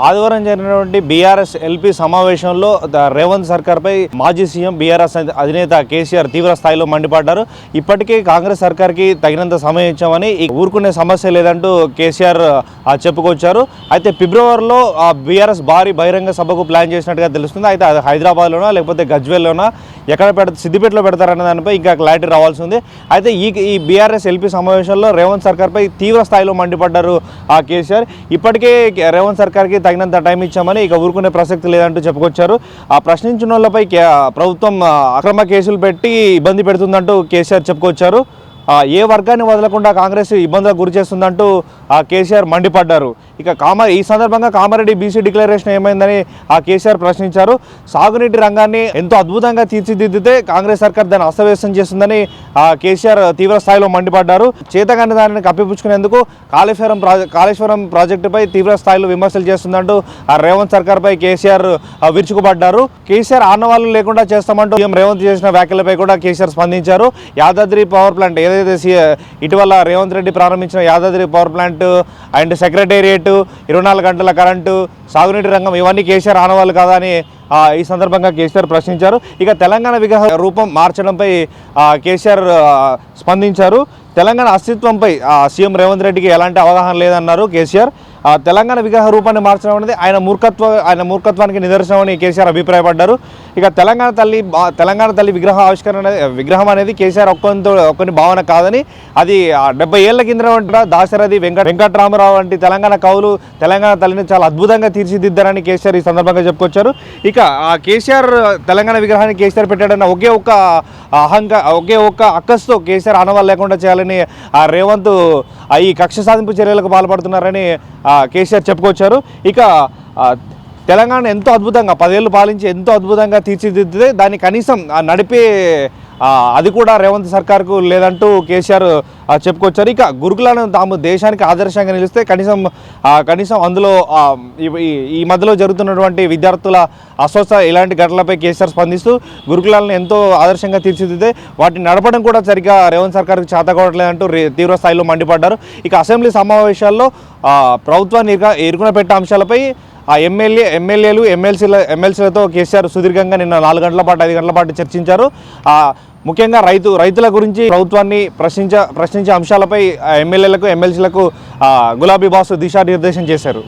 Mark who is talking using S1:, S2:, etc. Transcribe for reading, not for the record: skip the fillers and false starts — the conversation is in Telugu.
S1: ఆదివారం జరిగినటువంటి బీఆర్ఎస్ ఎల్పీ సమావేశంలో రేవంత్ సర్కార్పై మాజీ సీఎం బీఆర్ఎస్ అధినేత కేసీఆర్ తీవ్ర స్థాయిలో మండిపడ్డారు. ఇప్పటికే కాంగ్రెస్ సర్కార్కి తగినంత సమయం ఇచ్చామని ఊరుకునే సమస్య లేదంటూ కేసీఆర్ చెప్పుకొచ్చారు. అయితే ఫిబ్రవరిలో బీఆర్ఎస్ భారీ బహిరంగ సభకు ప్లాన్ చేసినట్టుగా తెలుస్తుంది. అయితే అది హైదరాబాద్లోనా లేకపోతే గజ్వేల్లోనా ఎక్కడ సిద్దిపేటలో పెడతారన్న దానిపై ఇంకా క్లారిటీ రావాల్సి ఉంది. అయితే ఈ బీఆర్ఎస్ ఎల్పీ సమావేశంలో రేవంత్ సర్కార్పై తీవ్ర స్థాయిలో మండిపడ్డారు కేసీఆర్. ఇప్పటికే రేవంత్ సర్కార్కి తగినంత టైం ఇచ్చామని ఇక ఊరుకునే ప్రసక్తి లేదంటూ చెప్పుకొచ్చారు. ఆ ప్రశ్నించిన వాళ్ళపై ప్రభుత్వం అక్రమ కేసులు పెట్టి ఇబ్బంది పెడుతుందంటూ కేసీఆర్ చెప్పుకొచ్చారు. ఏ వర్గాన్ని వదలకుండా కాంగ్రెస్ ఇబ్బందులకు గురి చేస్తుందంటూ కేసీఆర్ మండిపడ్డారు. ఇక ఈ సందర్భంగా కామారెడ్డి బీసీ డిక్లరేషన్ ఏమైందని కేసీఆర్ ప్రశ్నించారు. సాగునీటి రంగాన్ని ఎంతో అద్భుతంగా తీర్చిదిద్దితే కాంగ్రెస్ సర్కార్ దాన్ని అస్తవ్యస్తం చేస్తుందని కేసీఆర్ తీవ్ర స్థాయిలో మండిపడ్డారు. చేతగాని దానిని కప్పిపుచ్చుకునేందుకు కాళేశ్వరం ప్రాజెక్టుపై తీవ్ర స్థాయిలో విమర్శలు చేస్తుందంటూ రేవంత్ సర్కార్పై కేసీఆర్ విరుచుకుపడ్డారు. కేసీఆర్ ఆనవాళ్లు లేకుండా చేస్తామంటూ రేవంత్ చేసిన వ్యాఖ్యలపై కూడా కేసీఆర్ స్పందించారు. యాదాద్రి పవర్ ప్లాంట్ ఏదైతే ఇటీవల రేవంత్ రెడ్డి ప్రారంభించిన Yadadri power plant and secretariat 24 గంటల కరెంటు సాగునీటి రంగం ఇవన్నీ కేసీఆర్ ఆనవాళ్ళు కాదా అని ఈ సందర్భంగా కేసీఆర్ ప్రశ్నించారు. ఇక తెలంగాణ విగ్రహ రూపం మార్చడంపై కేసీఆర్ స్పందించారు. తెలంగాణ అస్తిత్వంపై సీఎం రేవంత్ రెడ్డికి ఎలాంటి అవగాహన లేదన్నారు కేసీఆర్. తెలంగాణ విగ్రహ రూపాన్ని మార్చడం అనేది ఆయన మూర్ఖత్వానికి నిదర్శనమని కేసీఆర్ అభిప్రాయపడ్డారు. ఇక తెలంగాణ తల్లి విగ్రహం అనేది కేసీఆర్ ఒక్కని భావన కాదని, అది 70 ఏళ్ల కింద దాశరథి వెంకటరామరావు వంటి తెలంగాణ కవులు తెలంగాణ తల్లిని చాలా అద్భుతంగా తీర్చిదిద్దారని కేసీఆర్ ఈ సందర్భంగా చెప్పుకొచ్చారు. ఇక కేసీఆర్ తెలంగాణ విగ్రహాన్ని కేసీఆర్ పెట్టాడన్న ఒకే ఒక్క అక్కస్తో కేసీఆర్ ఆనవాళ్ళు లేకుండా చేయాలని రేవంత్ ఈ కక్ష సాధింపు చర్యలకు పాల్పడుతున్నారని కేసీఆర్ చెప్పుకొచ్చారు. ఇక తెలంగాణ ఎంతో అద్భుతంగా 10 ఏళ్ళు పాలించి ఎంతో అద్భుతంగా తీర్చిదిద్దితే దాన్ని కనీసం నడిపే అది కూడా రేవంత్ సర్కార్కు లేదంటూ కేసీఆర్ చెప్పుకొచ్చారు. ఇక గురుకులను తాము దేశానికి ఆదర్శంగా నిలిస్తే కనీసం అందులో ఈ మధ్యలో జరుగుతున్నటువంటి విద్యార్థుల అస్వస్థ ఇలాంటి ఘటనలపై కేసీఆర్ స్పందిస్తూ గురుకులాలను ఎంతో ఆదర్శంగా తీర్చిదిద్దే వాటిని నడపడం కూడా సరిగ్గా రేవంత్ సర్కార్కి చేతకోవట్లేదంటూ తీవ్ర స్థాయిలో మండిపడ్డారు. ఇక అసెంబ్లీ సమావేశాల్లో ప్రభుత్వాన్ని ఇరుకున పెట్టే అంశాలపై ఎమ్మెల్యేలు ఎమ్మెల్సీలతో కేసీఆర్ సుదీర్ఘంగా నిన్న 4 గంటల పాటు 5 గంటల పాటు చర్చించారు. ముఖ్యంగా రైతుల గురించి ప్రభుత్వాన్ని ప్రశ్నించే అంశాలపై ఎమ్మెల్యేలకు ఎమ్మెల్సీలకు గులాబీ బాస్ దిశానిర్దేశం చేశారు.